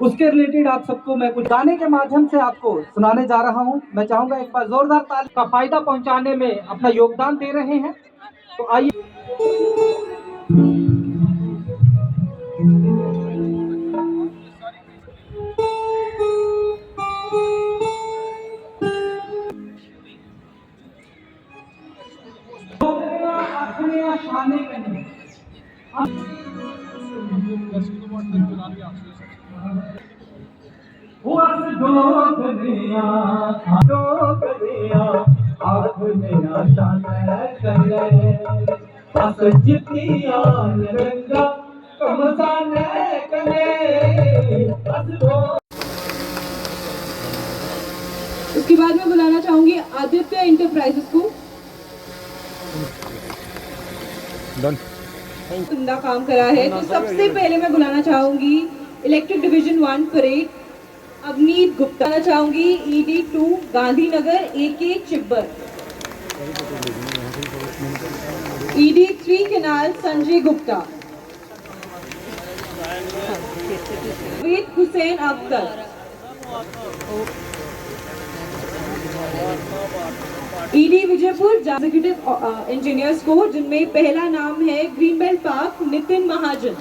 उसके रिलेटेड आप सबको मैं कुछ गाने के माध्यम से आपको सुनाने जा रहा हूं। मैं चाहूंगा एक बार जोरदार ताली का फायदा पहुंचाने में अपना योगदान दे रहे हैं, तो आइए। उसके बाद मैं बुलाना चाहूंगी आदित्य इंटरप्राइजेस को। उम्दा काम करा है, तो सबसे पहले मैं बुलाना चाहूंगी electric division 1 parade Avneet Gupta. बुलाना चाहूंगी ED2 Gandhinagar AK Chibber, ED3 canal Sanjay Gupta, Ved Hussain Akhtar, ED Vijaypur executive engineers को, जिनमें पहला नाम है green belt park Nitin Mahajan,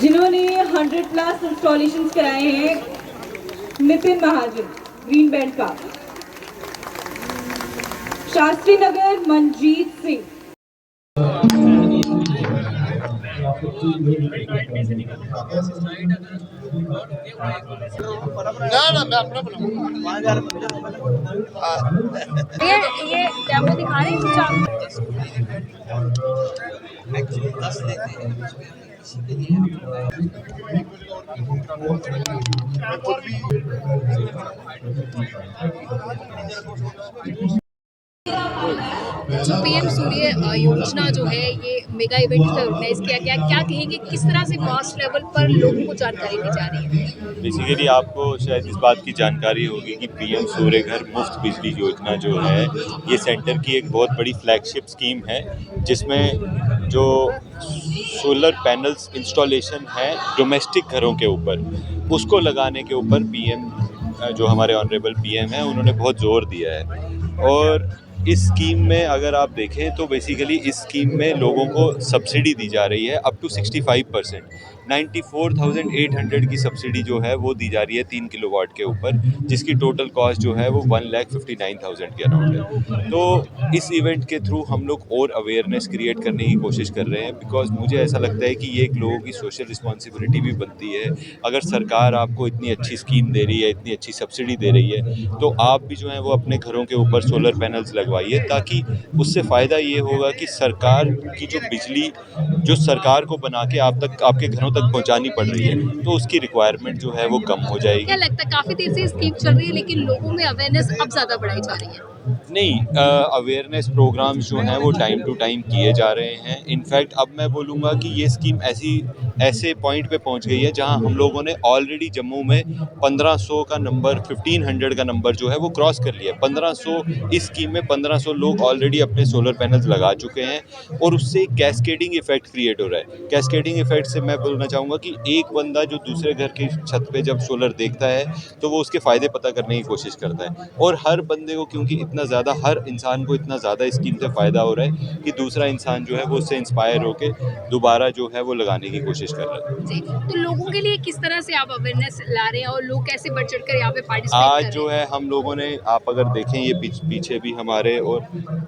जिन्होंने 100+ इंस्टॉलेशंस कराए हैं। Nitin Mahajan green belt park. Shastri Nagar Manjeet Singh, ये डेमो दिखा रहे हैं कुछ आप? एक्चुअली 10 लेते हैं इसी के लिए जो PM सूर्य योजना जो है ये मेगा इवेंट में ऑर्गेनाइज किया गया, क्या कहेंगे किस तरह से मास लेवल पर लोगों को जानकारी दी जा रही है? बेसिकली आपको शायद इस बात की जानकारी होगी कि PM सूर्य घर मुफ्त बिजली योजना जो है ये सेंटर की एक बहुत बड़ी फ्लैगशिप स्कीम है, जिसमें जो सोलर पैनल्स इंस्टॉलेशन है डोमेस्टिक घरों के ऊपर, उसको लगाने के ऊपर PM जो हमारे ऑनरेबल PM हैं उन्होंने बहुत ज़ोर दिया है। और इस स्कीम में अगर आप देखें तो बेसिकली इस स्कीम में लोगों को सब्सिडी दी जा रही है अप टू 65%। 94,800 की सब्सिडी जो है वो दी जा रही है 3 किलोवाट के ऊपर, जिसकी टोटल कॉस्ट जो है वो 1,59,000 के अराउंड है। तो इस इवेंट के थ्रू हम लोग और अवेयरनेस क्रिएट करने की कोशिश कर रहे हैं, बिकॉज मुझे ऐसा लगता है कि ये एक लोगों की सोशल रिस्पॉन्सिबिलिटी भी बनती है। अगर सरकार आपको इतनी अच्छी स्कीम दे रही है, इतनी अच्छी सब्सिडी दे रही है, तो आप भी जो है वो अपने घरों के ऊपर सोलर पैनल्स लगवाइए, ताकि उससे फ़ायदा ये होगा कि सरकार की जो बिजली जो सरकार को बना के आप तक आपके घरों तक पहुंचानी पड़ रही है, तो उसकी रिक्वायरमेंट जो है वो कम हो जाएगी। क्या लगता है काफी देर से ये स्कीम चल रही है लेकिन लोगों में अवेयरनेस अब ज्यादा बढ़ाई जा रही है? नहीं, अवेयरनेस प्रोग्राम्स जो हैं वो टाइम टू टाइम किए जा रहे हैं। इनफैक्ट अब मैं बोलूँगा कि ये स्कीम ऐसे पॉइंट पे पहुंच गई है जहां हम लोगों ने ऑलरेडी जम्मू में 1500 का नंबर 1500 का नंबर जो है वो क्रॉस कर लिया है। 1500 इस स्कीम में 1500 लोग ऑलरेडी अपने सोलर पैनल्स लगा चुके हैं और उससे एक कैस्केडिंग इफेक्ट क्रिएट हो रहा है। कैस्केडिंग इफेक्ट से मैं बोलना चाहूँगा कि एक बंदा जो दूसरे घर की छत पे जब सोलर देखता है तो वो उसके फ़ायदे पता करने की कोशिश करता है, और हर बंदे को क्योंकि हर इंसान को इतना ज़्यादा इस स्कीम से फ़ायदा हो रहा है कि दूसरा इंसान जो है वो उससे इंस्पायर होकर दोबारा जो है वो लगाने की कोशिश कर रहा है। जी, तो लोगों के लिए किस तरह से आप अवेयरनेस ला रहे हैं और लोग कैसे बढ़ चढ़ कर यहाँ पे पार्टिसिपेट कर रहे हैं? आज जो है हम लोगों ने, आप अगर देखें ये पीछे भी हमारे, और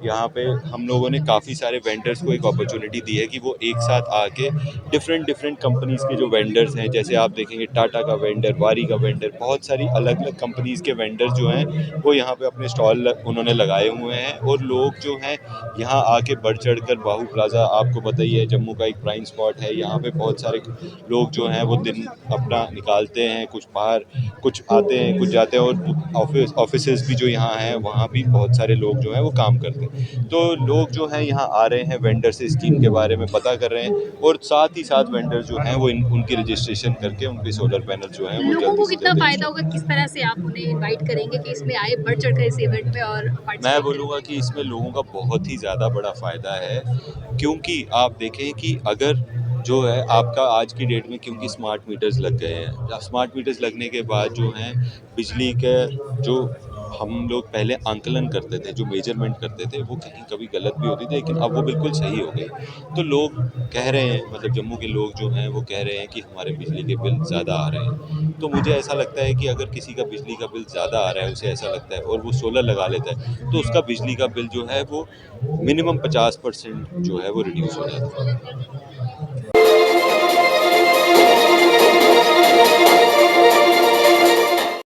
यहाँ पे हम लोगों ने काफ़ी सारे वेंडर्स को एक अपॉर्चुनिटी दी है कि वो एक साथ आके डिफरेंट कंपनीज़ के जो वेंडर्स हैं, जैसे आप देखेंगे टाटा का वेंडर, वारी का वेंडर, बहुत सारी अलग अलग कंपनीज़ के वेंडर्स जो हैं वो यहाँ पे अपने स्टॉल उन्होंने लगाए हुए हैं। और लोग जो हैं यहाँ आके बढ़ चढ़ कर, बाहू प्लाजा आपको बताइए जम्मू का एक प्राइम स्पॉट है, यहाँ पे बहुत सारे लोग जो हैं वो दिन अपना निकालते हैं, कुछ बाहर कुछ आते हैं कुछ जाते हैं, और ऑफिसेज भी जो यहाँ हैं वहाँ भी बहुत सारे लोग जो हैं वो काम करते हैं। तो लोग जो हैं यहाँ आ रहे हैं, वेंडर से स्कीम के बारे में पता कर रहे हैं, और साथ ही साथ वेंडर जो हैं वो उनकी रजिस्ट्रेशन करके उनके सोलर पैनल जो हैं वो लोगों को जल्दी से कितना जल्दी फायदा होगा, किस तरह से आप उन्हें इनवाइट करेंगे कि इसमें आए, बढ़ चढ़ कर इस इवेंट में और मैं बोलूँगा कि इसमें लोगों का बहुत ही ज़्यादा बड़ा फ़ायदा है, क्योंकि आप देखें कि अगर जो है आपका आज की डेट में, क्योंकि स्मार्ट मीटर्स लग गए हैं, स्मार्ट मीटर्स लगने के बाद जो हैं बिजली के जो हम लोग पहले आंकलन करते थे, जो मेजरमेंट करते थे, वो कहीं कभी गलत भी होती थी, लेकिन अब वो बिल्कुल सही हो गई। तो लोग कह रहे हैं, मतलब जम्मू के लोग जो हैं वो कह रहे हैं कि हमारे बिजली के बिल ज़्यादा आ रहे हैं। तो मुझे ऐसा लगता है कि अगर किसी का बिजली का बिल ज़्यादा आ रहा है, उसे ऐसा लगता है और वो सोलर लगा लेता है, तो उसका बिजली का बिल जो है वो मिनिमम 50% जो है वो रिड्यूस हो जाता है।